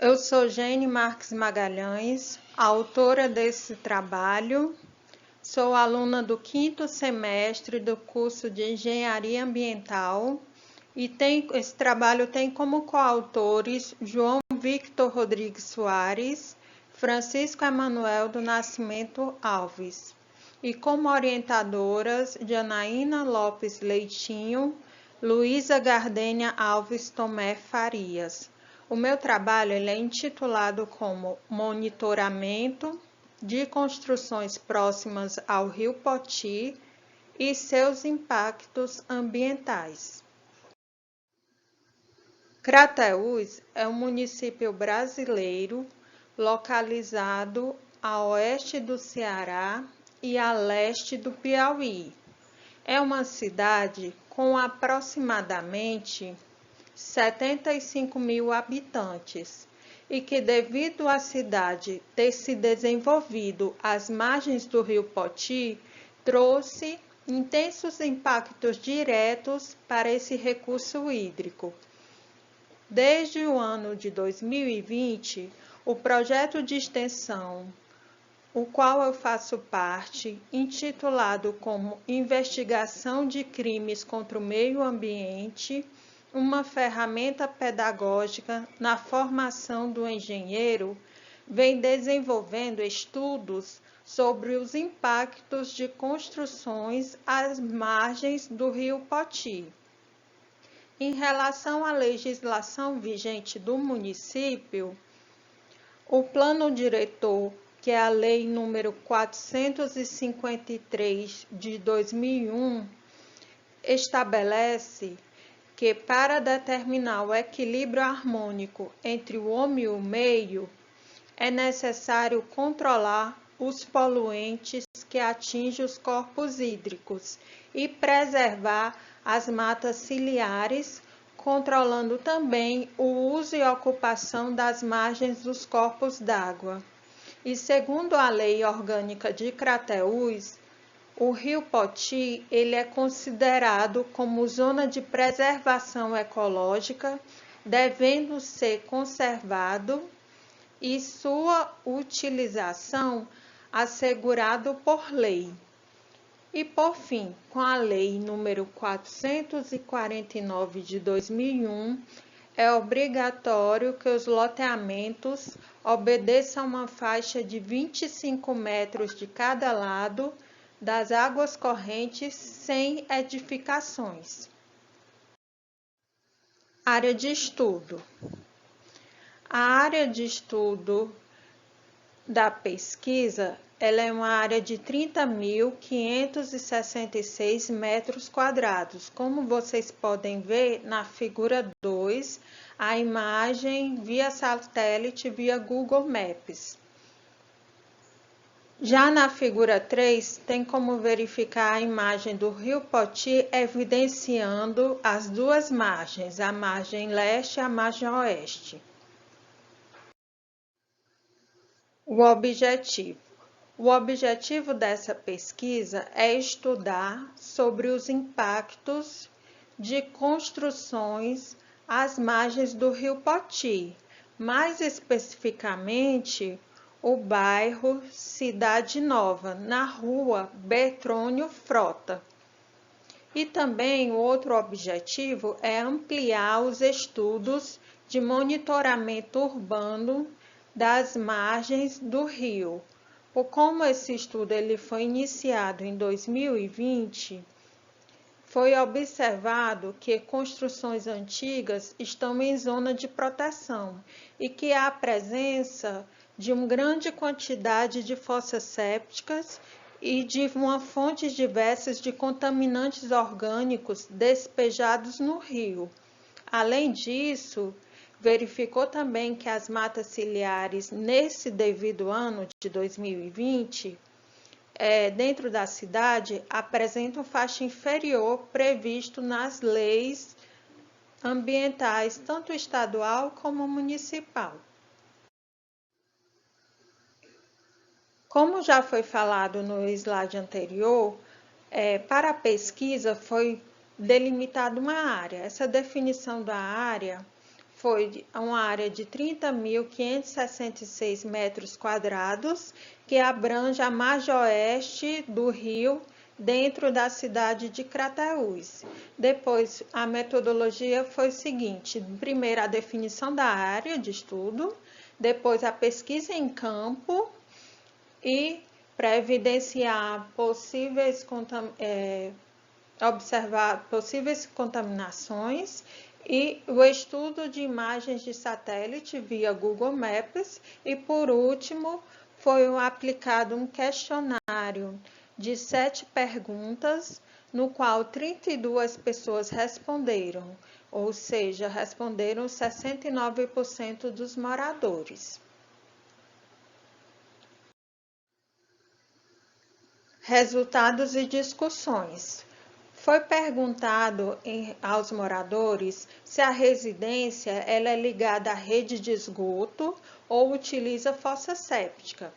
Eu sou Gene Marques Magalhães, autora desse trabalho. Sou aluna do 5º semestre do curso de Engenharia Ambiental e esse trabalho tem como coautores João Victor Rodrigues Soares, Francisco Emanuel do Nascimento Alves e como orientadoras Janaína Lopes Leitinho, Luísa Gardênia Alves Tomé Farias. O meu trabalho é intitulado como Monitoramento de construções próximas ao Rio Poti e seus impactos ambientais. Crateús é um município brasileiro localizado a oeste do Ceará e a leste do Piauí. É uma cidade com aproximadamente 75 mil habitantes e que, devido à cidade ter se desenvolvido às margens do rio Poti, trouxe intensos impactos diretos para esse recurso hídrico. Desde o ano de 2020, o projeto de extensão, o qual eu faço parte, intitulado como Investigação de Crimes contra o Meio Ambiente, uma ferramenta pedagógica na formação do engenheiro, vem desenvolvendo estudos sobre os impactos de construções às margens do rio Poti. Em relação à legislação vigente do município, o Plano Diretor, que é a Lei número 453 de 2001, estabelece que, para determinar o equilíbrio harmônico entre o homem e o meio, é necessário controlar os poluentes que atingem os corpos hídricos e preservar as matas ciliares, controlando também o uso e ocupação das margens dos corpos d'água. E segundo a Lei Orgânica de Crateús, o rio Poti ele é considerado como zona de preservação ecológica, devendo ser conservado e sua utilização assegurado por lei. E por fim, com a Lei número 449 de 2001, é obrigatório que os loteamentos obedeçam uma faixa de 25 metros de cada lado das águas correntes sem edificações. Área de estudo. A área de estudo da pesquisa ela é uma área de 30.566 metros quadrados. Como vocês podem ver na figura 2, a imagem via satélite via Google Maps. Já na figura 3, tem como verificar a imagem do rio Poti evidenciando as duas margens, a margem leste e a margem oeste. O objetivo dessa pesquisa é estudar sobre os impactos de construções às margens do rio Poti, mais especificamente o bairro Cidade Nova, na rua Bertrônio Frota. E também o outro objetivo é ampliar os estudos de monitoramento urbano das margens do rio. Como esse estudo ele foi iniciado em 2020, foi observado que construções antigas estão em zona de proteção e que há a presença de uma grande quantidade de fossas sépticas e de fontes diversas de contaminantes orgânicos despejados no rio. Além disso, verificou também que as matas ciliares, nesse devido ano de 2020, dentro da cidade, apresentam faixa inferior previsto nas leis ambientais, tanto estadual como municipal. Como já foi falado no slide anterior, para a pesquisa foi delimitada uma área. Essa definição da área foi uma área de 30.566 metros quadrados, que abrange a margem oeste do rio, dentro da cidade de Crateús. Depois, a metodologia foi o seguinte: primeiro, a definição da área de estudo, depois, a pesquisa em campo, e para evidenciar observar possíveis contaminações, e o estudo de imagens de satélite via Google Maps, e por último foi aplicado um questionário de 7 perguntas, no qual 32 pessoas responderam, ou seja, responderam 69% dos moradores. Resultados e discussões. Foi perguntado aos moradores se a residência ela é ligada à rede de esgoto ou utiliza fossa séptica.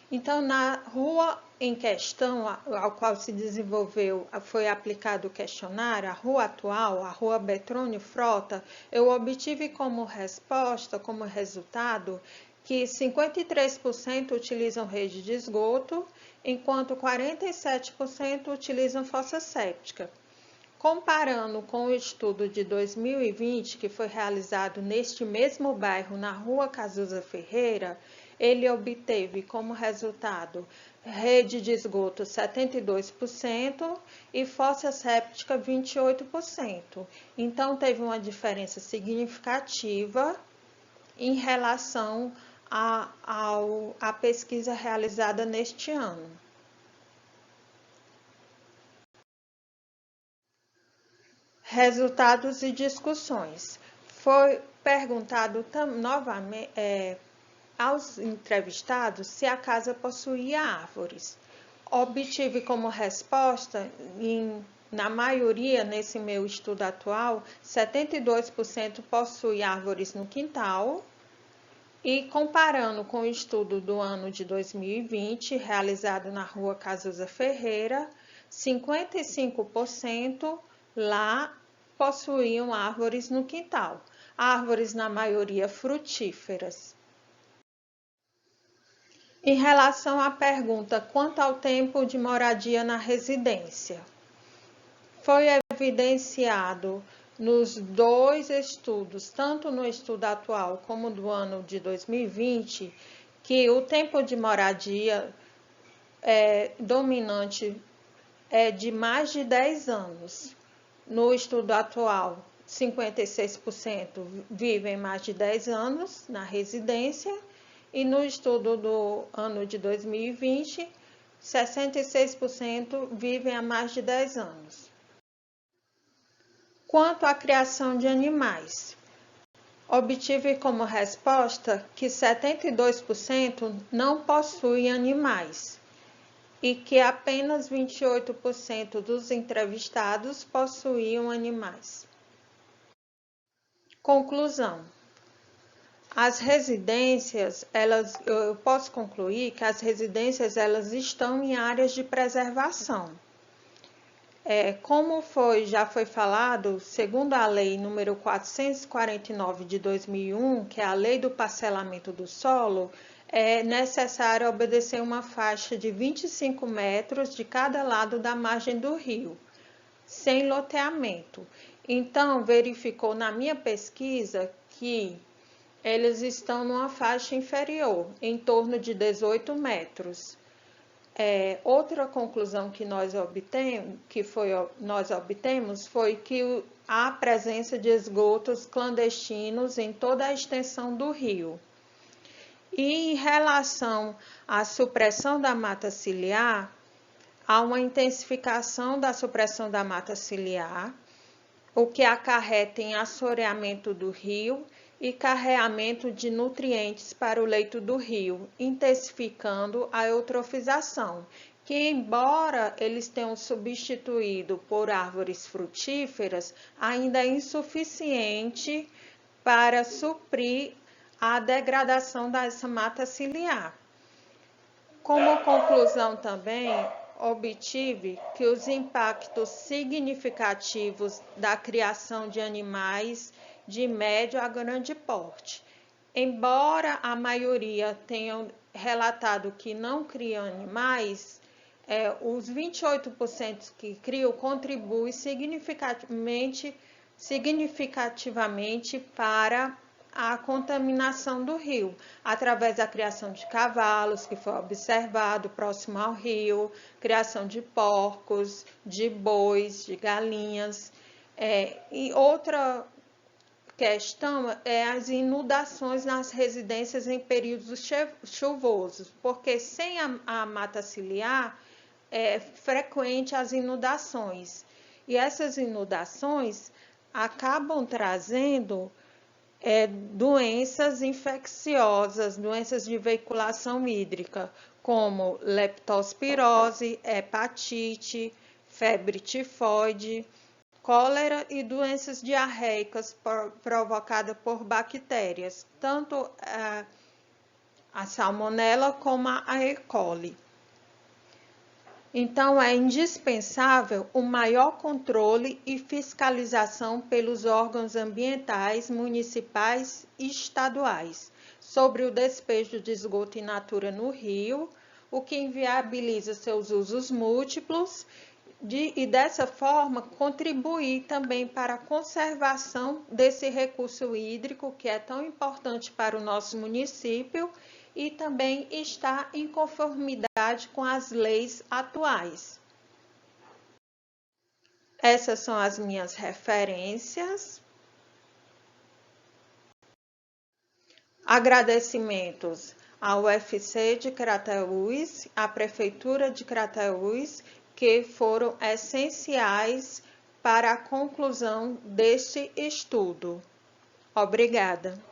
Então, na rua em questão, ao qual se desenvolveu, foi aplicado o questionário, a rua atual, a rua Betrônio Frota, eu obtive como resposta, como resultado, que 53% utilizam rede de esgoto, enquanto 47% utilizam fossa séptica. Comparando com o estudo de 2020, que foi realizado neste mesmo bairro, na rua Cazuza Ferreira, ele obteve como resultado rede de esgoto 72% e fossa séptica 28%. Então, teve uma diferença significativa em relação à pesquisa realizada neste ano. Resultados e discussões. Foi perguntado novamente aos entrevistados se a casa possuía árvores. Obtive como resposta, na maioria, nesse meu estudo atual, 72% possui árvores no quintal. E comparando com o estudo do ano de 2020, realizado na rua Cazuza Ferreira, 55% lá possuíam árvores no quintal, árvores na maioria frutíferas. Em relação à pergunta quanto ao tempo de moradia na residência, foi evidenciado nos dois estudos, tanto no estudo atual como do ano de 2020, que o tempo de moradia dominante é de mais de 10 anos. No estudo atual, 56% vivem mais de 10 anos na residência, e no estudo do ano de 2020, 66% vivem há mais de 10 anos. Quanto à criação de animais, obtive como resposta que 72% não possuem animais e que apenas 28% dos entrevistados possuíam animais. Conclusão. As residências, eu posso concluir que as residências elas estão em áreas de preservação. Como já foi falado, segundo a Lei número 449 de 2001, que é a Lei do Parcelamento do Solo, é necessário obedecer uma faixa de 25 metros de cada lado da margem do rio, sem loteamento. Então, verificou na minha pesquisa que eles estão numa faixa inferior, em torno de 18 metros. Outra conclusão que nós obtemos foi que há presença de esgotos clandestinos em toda a extensão do rio. E em relação à supressão da mata ciliar, há uma intensificação da supressão da mata ciliar, o que acarreta em assoreamento do rio e carreamento de nutrientes para o leito do rio, intensificando a eutrofização, que embora eles tenham substituído por árvores frutíferas, ainda é insuficiente para suprir a degradação dessa mata ciliar. Como conclusão também, obtive que os impactos significativos da criação de animais de médio a grande porte. Embora a maioria tenham relatado que não criam animais, os 28% que criam contribuem significativamente para a contaminação do rio, através da criação de cavalos, que foi observado próximo ao rio, criação de porcos, de bois, de galinhas. E outra questão é as inundações nas residências em períodos chuvosos, porque sem a mata ciliar é frequente as inundações. E essas inundações acabam trazendo doenças infecciosas, doenças de veiculação hídrica, como leptospirose, hepatite, febre tifoide, cólera e doenças diarreicas provocadas por bactérias, tanto a salmonela como a E. coli. Então, é indispensável o maior controle e fiscalização pelos órgãos ambientais, municipais e estaduais sobre o despejo de esgoto in natura no rio, o que inviabiliza seus usos múltiplos e dessa forma contribuir também para a conservação desse recurso hídrico que é tão importante para o nosso município e também está em conformidade com as leis atuais. Essas são as minhas referências. Agradecimentos ao UFC de Crateús, à Prefeitura de Crateús, que foram essenciais para a conclusão deste estudo. Obrigada.